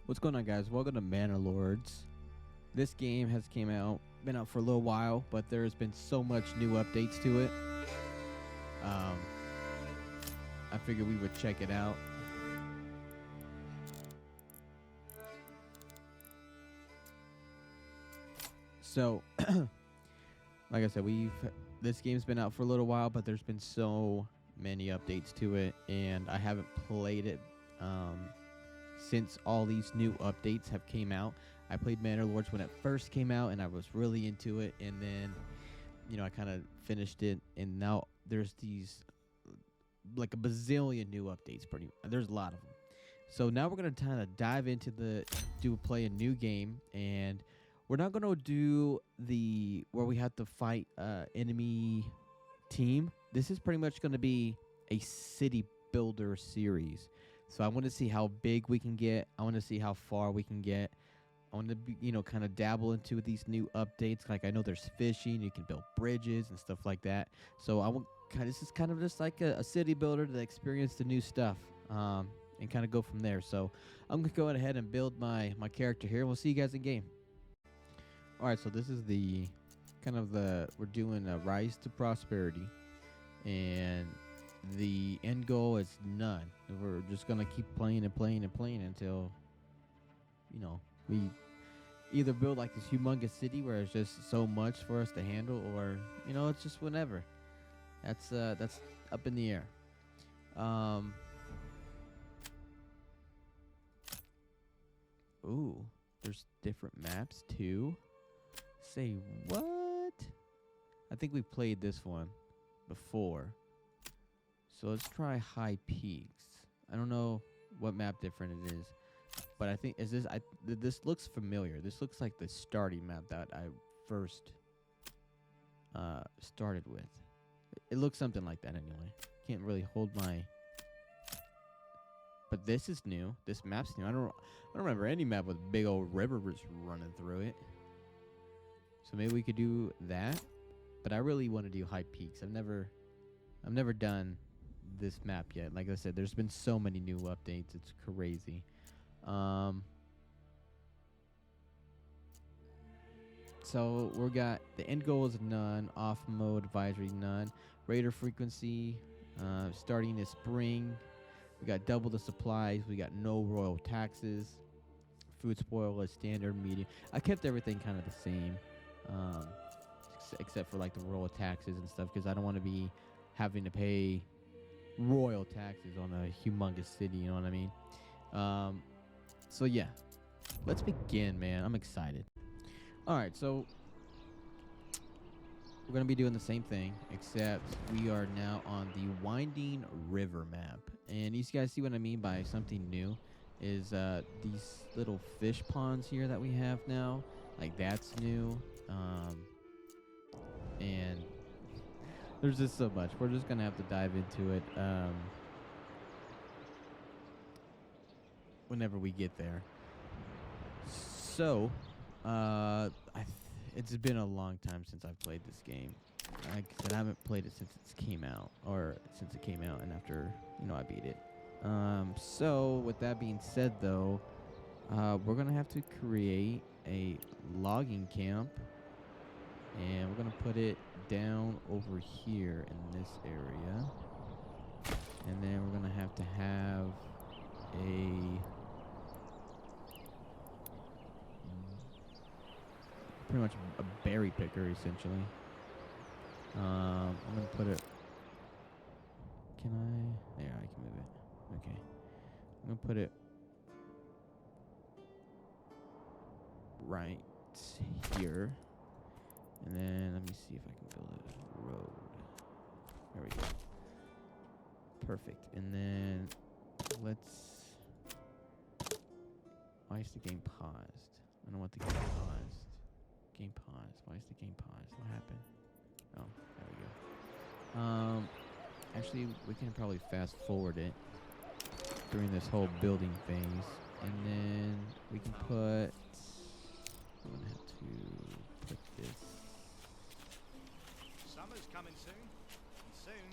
What's going on, guys? Welcome to Manor. This game has been out for a little while, but there's been so much new updates to it. I figured we would check it out. So, like I said, this game's been out for a little while, but there's been so many updates to it, and I haven't played it since all these new updates have came out. I played Manor when it first came out, and I was really into it, and then, I kind of finished it, and now there's these like a bazillion new updates. There's a lot of them. So now we're gonna kind of dive into play a new game, and we're not gonna do where we have to fight enemy team. This is pretty much gonna be a city builder series. So I want to see how big we can get. I want to see how far we can get. I want to kind of dabble into these new updates. Like, I know there's fishing, you can build bridges and stuff like that. So this is kind of just like a city builder to experience the new stuff, and kind of go from there. So I'm gonna go ahead and build my character here. We'll see you guys in game. All right, so this is we're doing a rise to prosperity, and the end goal is none. We're just gonna keep playing and playing and playing until we either build like this humongous city where it's just so much for us to handle, or it's just whenever. That's up in the air. Ooh, there's different maps too. Say what? I think we played this one before. So let's try High Peaks. I don't know what map different it is, but I think this looks familiar. This looks like the starting map that I first started with. It looks something like that anyway. Can't really hold my. But this is new. This map's new. I don't remember any map with big old rivers running through it. So maybe we could do that. But I really want to do High Peaks. I've never done this map yet. Like I said, there's been so many new updates. It's crazy. So we got the end goal is none, off mode advisory none, raider frequency starting this spring. We got double the supplies. We got no royal taxes. Food spoil is standard, medium. I kept everything kind of the same, except for like the royal taxes and stuff, because I don't want to be having to pay royal taxes on a humongous city. You know what I mean? So yeah, let's begin, man. I'm excited. All right, so we're gonna be doing the same thing, except we are now on the Winding River map. And you guys see what I mean by something new? Is these little fish ponds here that we have now? Like, that's new. And there's just so much. We're just gonna have to dive into it whenever we get there. So, it's been a long time since I've played this game. Like I said, I haven't played it since it came out, and after I beat it. So with that being said, though, we're gonna have to create a logging camp, and we're gonna put it down over here in this area, and then we're gonna have to have pretty much a berry picker, essentially. I'm gonna put it. Can I? There, I can move it. Okay. I'm gonna put it right here, and then let me see if I can build a road. There we go. Perfect. And then let's. Why is the game paused? I don't want the game paused. Game paused. Why is the game paused? What happened? Oh, there we go. Actually, we can probably fast forward it during this whole building phase, and then we can put. I'm gonna have to put this. Summer's coming soon, and soon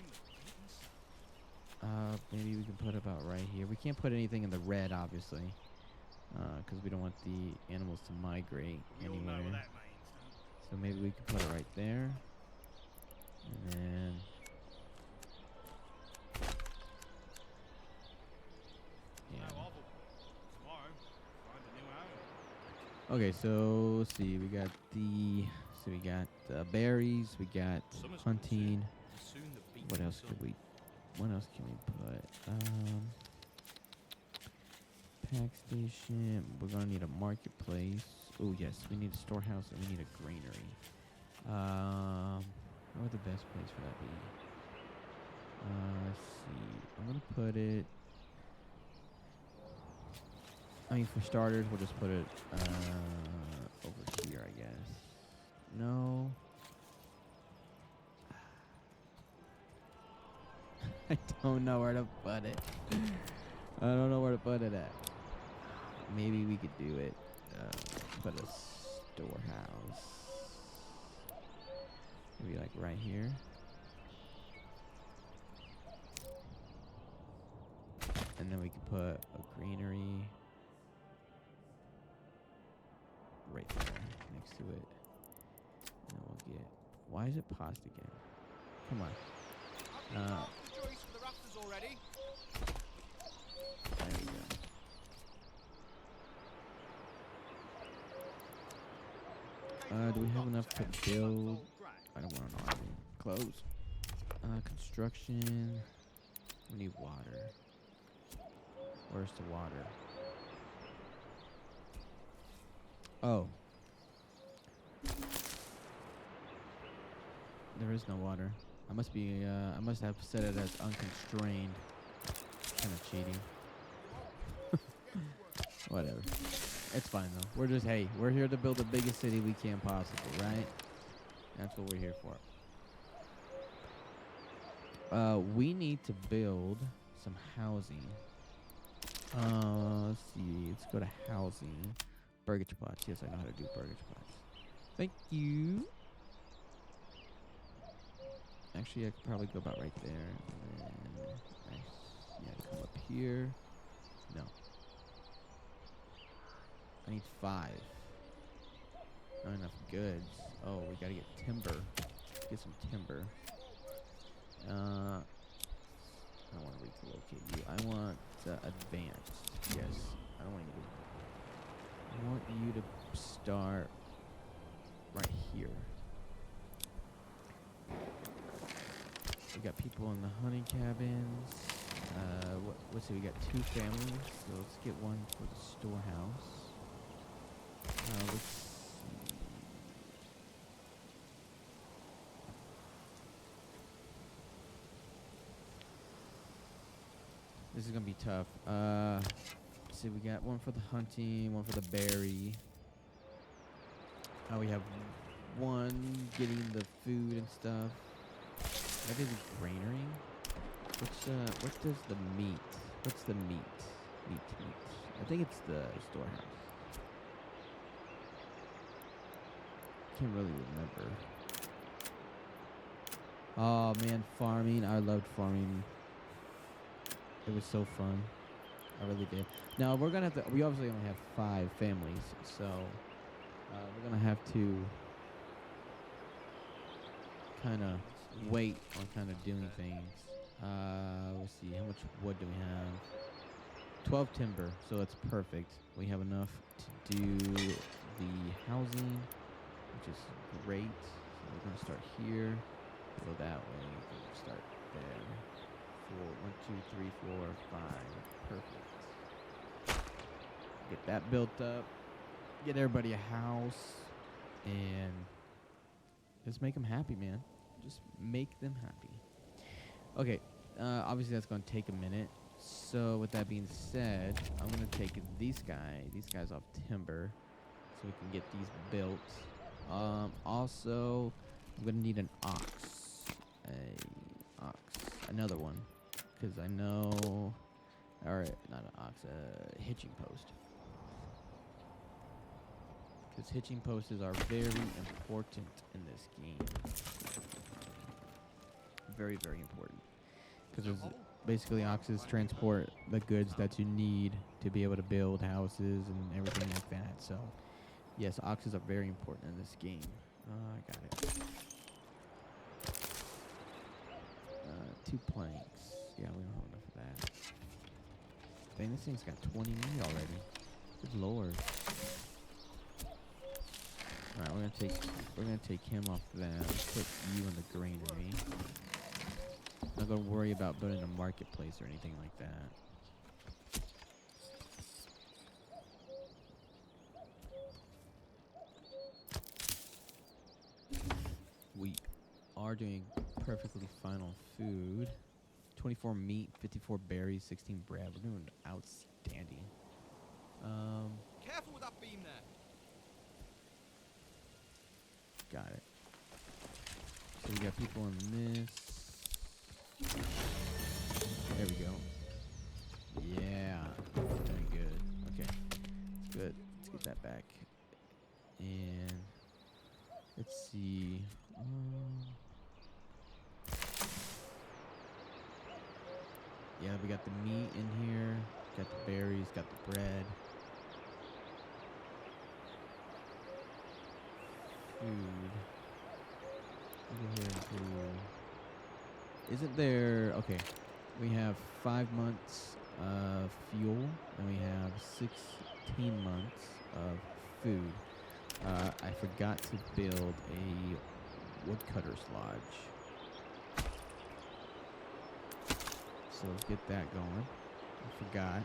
Maybe we can put about right here. We can't put anything in the red, obviously. because we don't want the animals to migrate We all know what anywhere. that means, don't we? So maybe we could put it right there, and then yeah. No hovel. Tomorrow, find a new home. Okay, so let's see. We got berries. We got Summer's coming hunting. and soon the beat What of else the could sun. we? What else can we put? Pack station. We're gonna need a marketplace. Oh yes, we need a storehouse and we need a granary. What would the best place for that be? Let's see. I'm gonna put it. I mean, for starters, we'll just put it over here, I guess. No. I don't know where to put it. I don't know where to put it at. Maybe we could do it. Put a storehouse. Maybe like right here. And then we could put a granary right there next to it. And then we'll get. Why is it paused again? Come on. Have you marked the joists for the rafters already? There we go. Do we have enough to build? I don't want an army. Close. Construction. We need water. Where's the water? Oh. There is no water. I must be, I must have set it as unconstrained. Kind of cheating. Whatever. It's fine though. We're just, hey, we're here to build the biggest city we can possibly, right? That's what we're here for. We need to build some housing. Let's see. Let's go to housing. Burgage pots. Yes, I know how to do burgage pots. Thank you. Actually, I could probably go about right there. And then, yeah, come up here. No. I need 5. Not enough goods. Oh, we gotta get timber. Let's get some timber. I don't want to relocate you. I want advanced. Yes. I don't want you to. I want you to start right here. We got people in the hunting cabins. Let's see. We got 2 families. So let's get one for the storehouse. Let's see. This is gonna be tough. Let's see, we got one for the hunting, one for the berry. We have one getting the food and stuff. That is a granary. What does the meat? What's the meat? Meat. I think it's the storehouse. Can't really remember. Oh man, farming. I loved farming. It was so fun. I really did. Now we're gonna have to. We obviously only have 5 families, so we're gonna have to kind of wait on kind of doing things. Let's see. How much wood do we have? 12 timber, so that's perfect. We have enough to do the housing, which is great. So we're gonna start here. Go that way. Start there. 1, 2, 3, 4, 5. Perfect. Get that built up. Get everybody a house, and just make them happy, man. Just make them happy. Okay. Obviously, that's going to take a minute. So, with that being said, I'm going to take these guys off timber, so we can get these built. Also, I'm going to need an ox. Another one. Because I know, or not an ox, a hitching post. Because hitching posts are very important in this game. Very, very important. Because basically oxes transport the goods that you need to be able to build houses and everything like that. So, yes, oxes are very important in this game. I got it. 2 planks. Yeah, we don't have enough of that. Dang, this thing's got 20 meat already. Good lord. Alright, we're gonna take him off that. Put you in the granary. Not gonna worry about building a marketplace or anything like that. We are doing perfectly fine on food. 24 meat, 54 berries, 16 bread. We're doing outstanding. Careful with that beam there. Got it. So we got people in this. There we go. Yeah. Doing good. Okay. Good. Let's get that back. And let's see. Yeah, we got the meat in here. Got the berries. Got the bread. Food. Go ahead and do. Isn't there? Okay. We have 5 months of fuel, and we have 16 months of food. I forgot to build a woodcutter's lodge. So let's get that going. I forgot.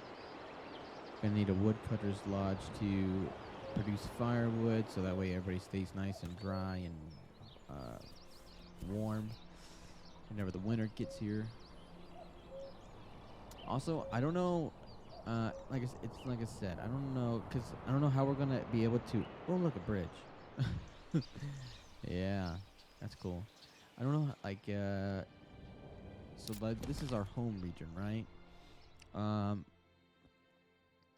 Gonna need a woodcutter's lodge to produce firewood, so that way everybody stays nice and dry and warm whenever the winter gets here. Also, I don't know. Like I said, I don't know, cause I don't know how we're gonna be able to. Oh, look, a bridge. Yeah, that's cool. I don't know, like so like this is our home region, right? Um,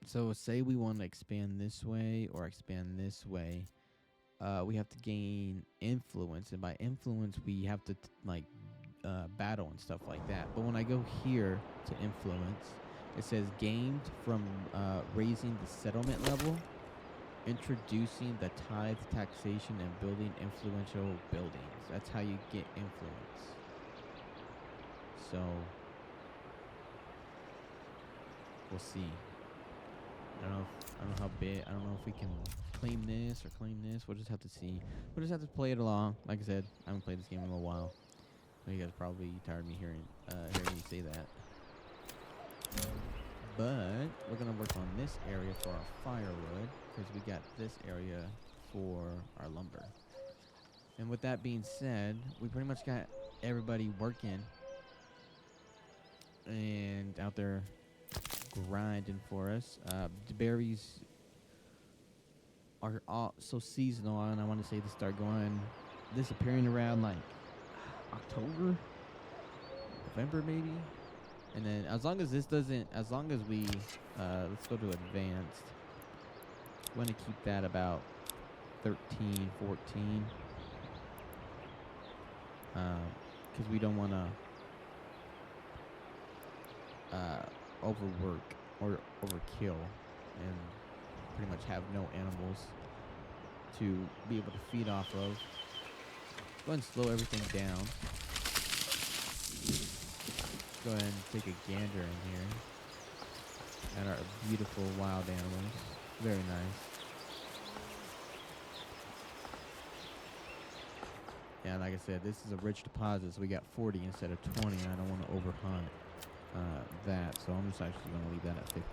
so say we want to expand this way or expand this way, we have to gain influence, and by influence we have to battle and stuff like that. But when I go here to influence, it says gained from raising the settlement level, introducing the tithe taxation, and building influential buildings. That's how you get influence. So we'll see. I don't know how big. I don't know if we can claim this or claim this. We'll just have to see. We'll just have to play it along. Like I said, I haven't played this game in a little while. You guys are probably tired of me hearing me say that. But we're gonna work on this area for our firewood, because we got this area for our lumber. And with that being said, we pretty much got everybody working and out there grinding for us. The berries are all so seasonal, and I want to say they start disappearing around like October, November maybe. And then as long as we let's go to advanced. We want to keep that about 13, 14. Because we don't want to overwork or overkill and pretty much have no animals to be able to feed off of. Go ahead and slow everything down. Go ahead and take a gander in here at our beautiful wild animals. Very nice. Yeah, like I said, this is a rich deposit, so we got 40 instead of 20, and I don't want to overhunt that, so I'm just actually going to leave that at 15.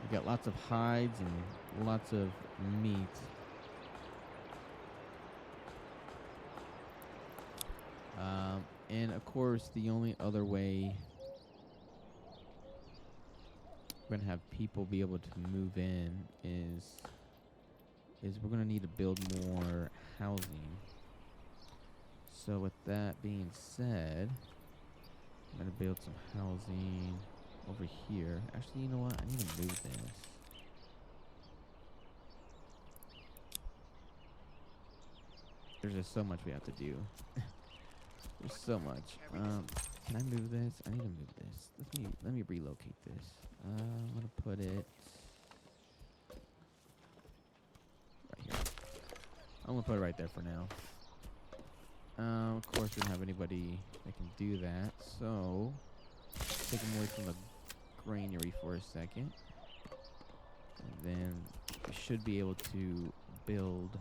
We got lots of hides and lots of meat. And of course, the only other way we're gonna have people be able to move in is we're gonna need to build more housing. So with that being said, I'm gonna build some housing over here. Actually, you know what? I need to move this. There's just so much we have to do. There's so much. Can I move this? I need to move this. Let me relocate this. I'm gonna put it right here. I'm gonna put it right there for now. Of course, we don't have anybody that can do that, so take them away from the granary for a second, and then we should be able to build.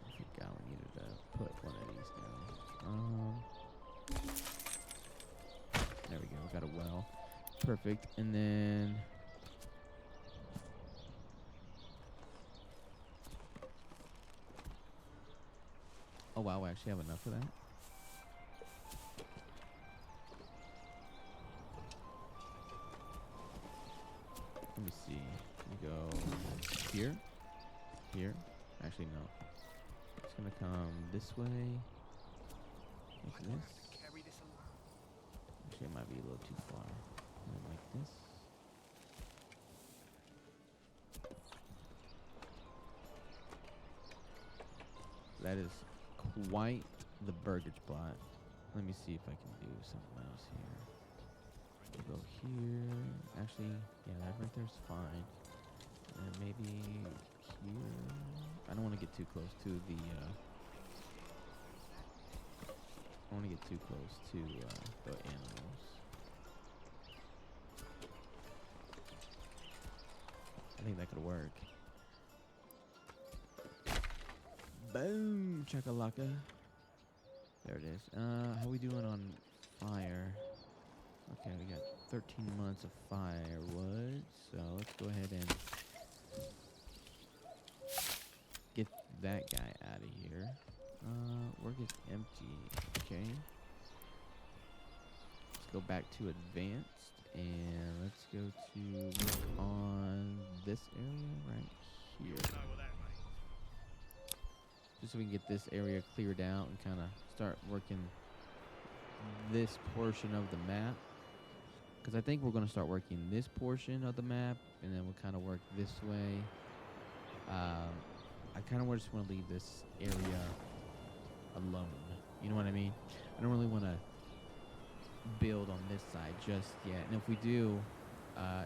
I forgot we needed to put one of these down. There we go. We got a well. Perfect. And then oh wow, we actually have enough for that. Let me see. We go here. Here. Actually no. It's gonna come this way. Like this. Actually it might be a little too far. And then like this. That is quite the burgage plot. Let me see if I can do something else here. We'll go here. Actually, yeah, that right there's fine. And maybe here. I don't want to get too close to the. I don't want to get too close to the animals. I think that could work. Boom, chakalaka. There it is. How we doing on fire? Okay, we got 13 months of firewood, so let's go ahead and get that guy out of here. Work is empty. Okay. Let's go back to advanced, and let's go to work on this area right here. Just so we can get this area cleared out and kind of start working this portion of the map. Because I think we're going to start working this portion of the map, and then we'll kind of work this way. I kind of just want to leave this area alone. You know what I mean? I don't really want to build on this side just yet. And if we do,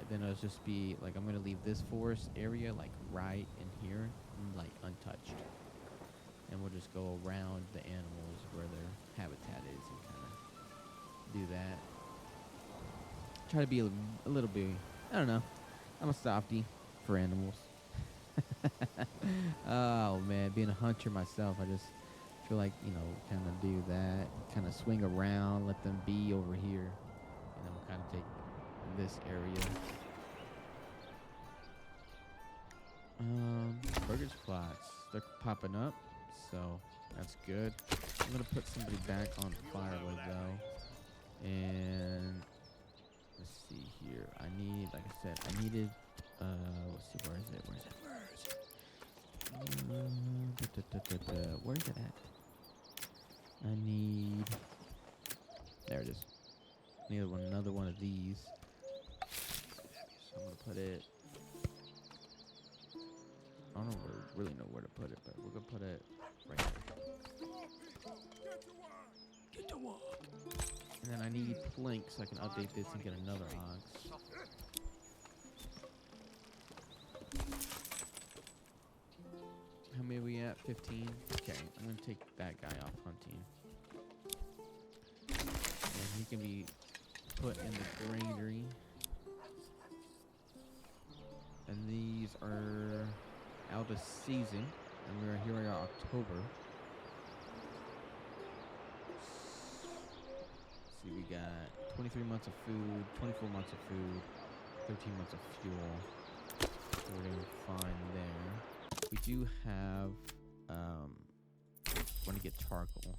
then it'll just be like I'm going to leave this forest area like right in here, like untouched. And we'll just go around the animals where their habitat is and kind of do that. Try to be a little bit, I don't know. I'm a softie for animals. Oh man, being a hunter myself, I just feel like, you know, kind of do that. Kind of swing around, let them be over here. And then we'll kind of take this area. Burgage plots, they're popping up. So that's good. I'm gonna put somebody back on firewood though, and let's see here. I need, like I said, I needed. Let's see, where is it? Where is it? Where is it at? I need. There it is. I need another one of these. So I'm gonna put it. I don't really know where to put it, but we're gonna put it right there. Get to work. And then I need planks so I can update this and get another ox. How many are we at? 15? Okay, I'm gonna take that guy off hunting. And he can be put in the granary. And these are out of season, and we're here in October. Let's see, we got 23 months of food, 24 months of food, 13 months of fuel. So we're doing fine there. We do have, want to get charcoal,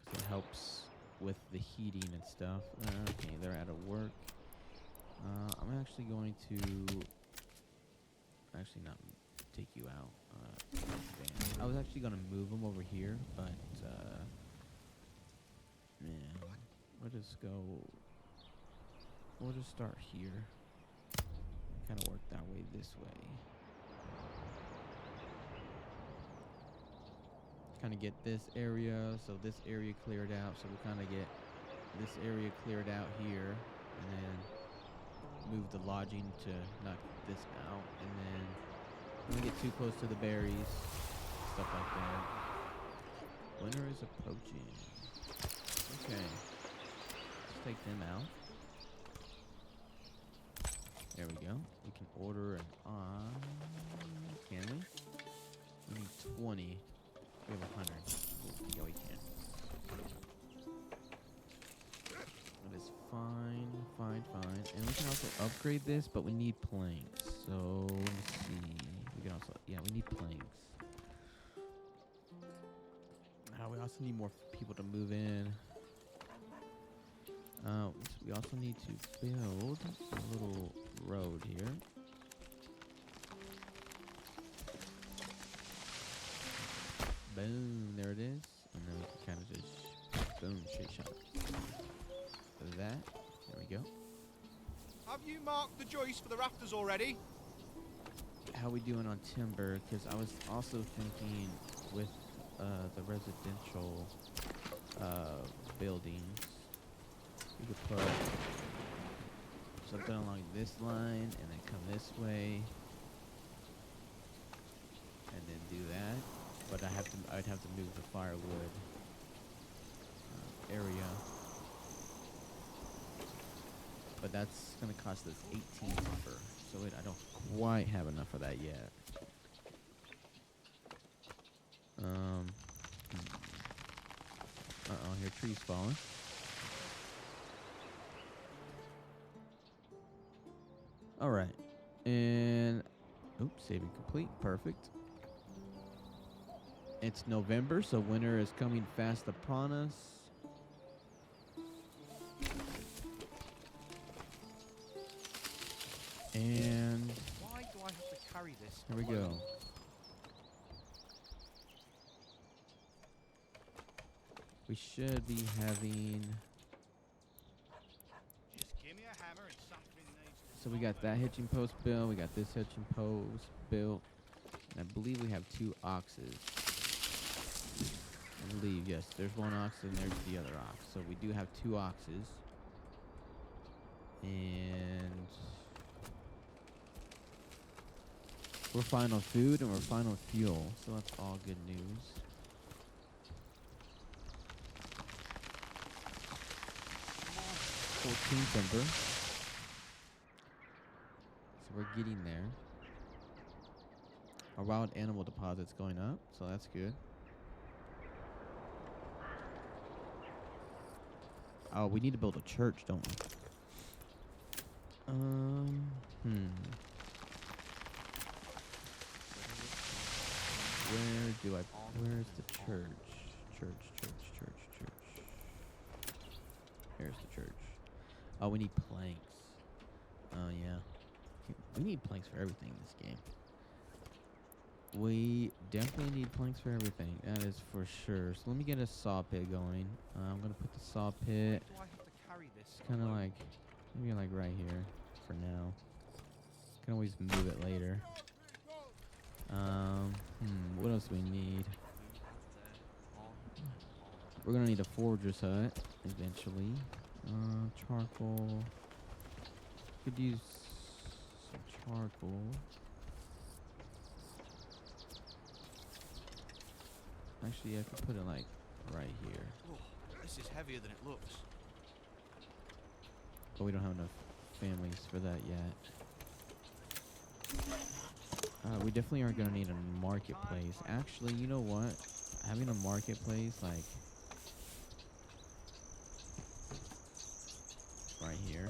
because it helps with the heating and stuff. Okay, they're out of work. I'm actually going to not take you out. I was actually gonna move them over here, but man, we'll just go. We'll just start here. Kind of work that way this way. kind of get this area, so this area cleared out. So we'll kind of get this area cleared out here, and then move the lodging to knock this out, and then don't get too close to the berries, stuff like that. Winter is approaching. Okay, let's take them out. There we go. We can order an can we? We need 20. We have 100. Yeah, we can. That is fine. And we can also upgrade this, but we need planks. So, let me see. We can also, yeah, we need planks. We also need more people to move in. We also need to build a little road here. Boom, there it is. And then we can kind of just, boom, shake shot. That, there we go. Have you marked the joists for the rafters already? How we doing on timber? Because I was also thinking with the residential buildings, you could put something along this line and then come this way and then do that. But I'd have to move the firewood area. But that's gonna cost us 18 timber, so I don't quite have enough of that yet. Here trees falling. All right, and oops, saving complete. Perfect. It's November, so winter is coming fast upon us. And Why do I have to carry this? here we go. We should be having. Just give me a hammer and something needs to So we got that hitching post built. We got this hitching post built. And I believe we have 2 oxes. I believe, yes. There's 1 ox and there's the other ox. So we do have 2 oxes. And we're fine on food and we're fine on fuel. So that's all good news. Timber. So we're getting there. Our wild animal deposit's going up, so that's good. Oh, we need to build a church, don't we? Where's the church? Church. Here's the church. Oh, we need planks. Oh, yeah. We need planks for everything in this game. We definitely need planks for everything. That is for sure. So let me get a saw pit going. I'm going to put the saw pit do I have to carry this? kind of like, maybe like right here for now. Can always move it later. What else do we need? We're going to need a forager's hut eventually. Charcoal. Could use some charcoal. Actually, I could put it like right here. Oh, this is heavier than it looks. But we don't have enough families for that yet. We definitely are going to need a marketplace. Actually, you know what? Having a marketplace, like, right here.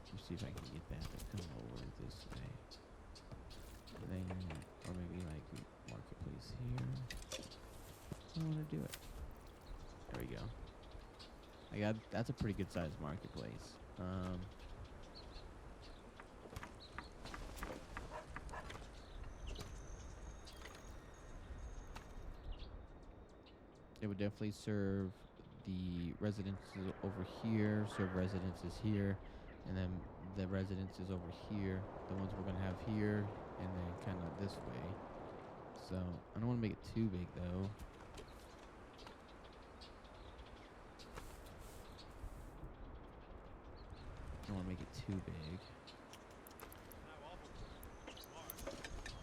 Let me see if I can get that to come over this way. And then, or maybe like marketplace here. I want to do it. There we go. That's a pretty good sized marketplace. It would definitely serve the residences over here, serve residences here, and then the residences over here, the ones we're gonna have here, and then kind of this way. So I don't want to make it too big though. I don't want to make it too big.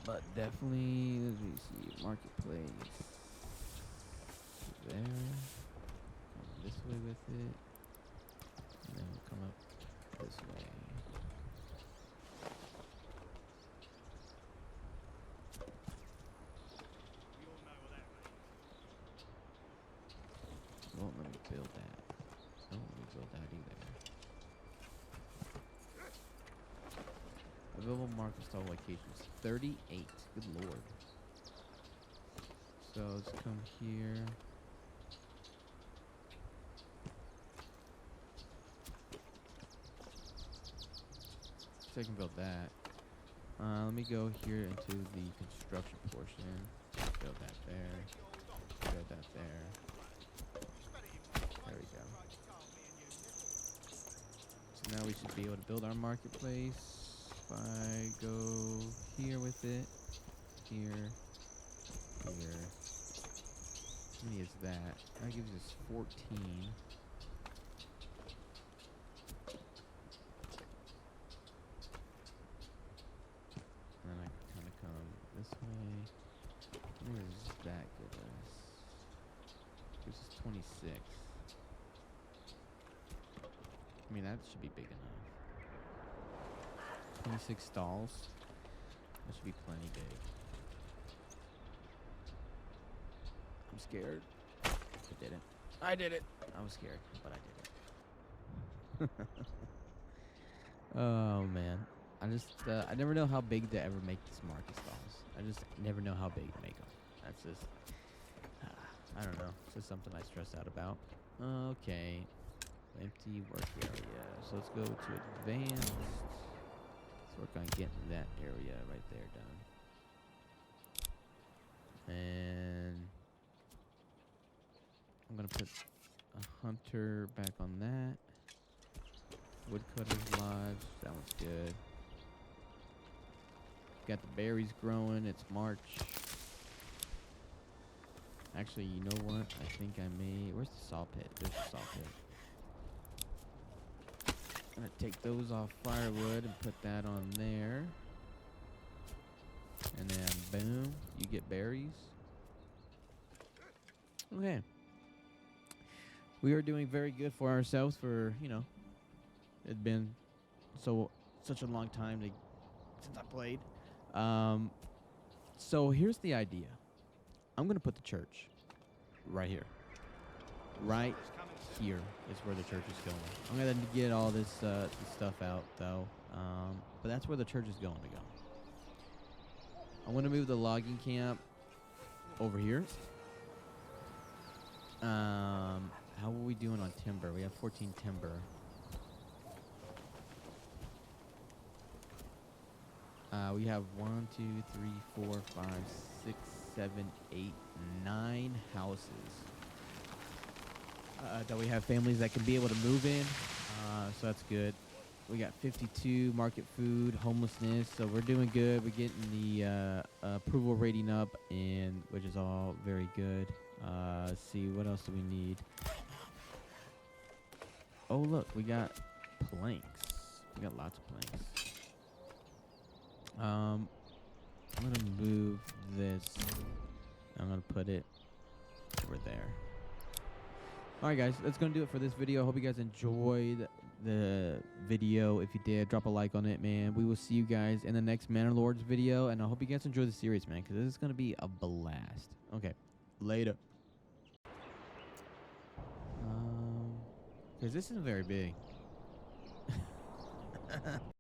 But definitely, let me see, marketplace. There. Come this way with it. And then we'll come up this way. Won't let me build that. Don't let me build that either. Available market stall locations 38. Good lord. So let's come here. So I can build that. Let me go here into the construction portion. Build that there. Build that there. There we go. So now we should be able to build our marketplace. If I go here with it, here, here. How many is that? That gives us 14. And then I can kind of come this way. Where does that give us? Gives us 26. I mean, that should be big enough. 26 stalls. That should be plenty big. I'm scared. I did it. I did it. I was scared, but I did it. Oh man, I never know how big to ever make these market stalls. I just never know how big to make them. That's just, I don't know. It's just something I stress out about. Okay, empty work area. So let's go to advanced. Let's work on getting that area right there done. And I'm gonna put a hunter back on that. Woodcutter's lodge. That one's good. Got the berries growing. It's March. Actually, you know what? I think I may. Where's the saw pit? There's the saw pit. I'm gonna take those off firewood and put that on there. And then boom, you get berries. Okay. We are doing very good for ourselves for, it'd been such a long time since I played. So here's the idea. I'm gonna put the church right here. Right here is where the church is going. I'm gonna get all this stuff out though. But that's where the church is going to go. I'm gonna move the logging camp over here. How are we doing on timber? We have 14 timber. We have 1, 2, 3, 4, 5, 6, 7, 8, 9 houses. That we have families that can be able to move in. So that's good. We got 52 market food, homelessness. So we're doing good. We're getting the approval rating up, and which is all very good. Let's see, what else do we need? Oh, look, we got planks. We got lots of planks. I'm gonna move this. I'm gonna put it over there. Alright guys, that's gonna do it for this video. I hope you guys enjoyed the video. If you did, drop a like on it, man. We will see you guys in the next Manor Lords video, and I hope you guys enjoy the series, man, because this is gonna be a blast. Okay, later. Because this isn't very big.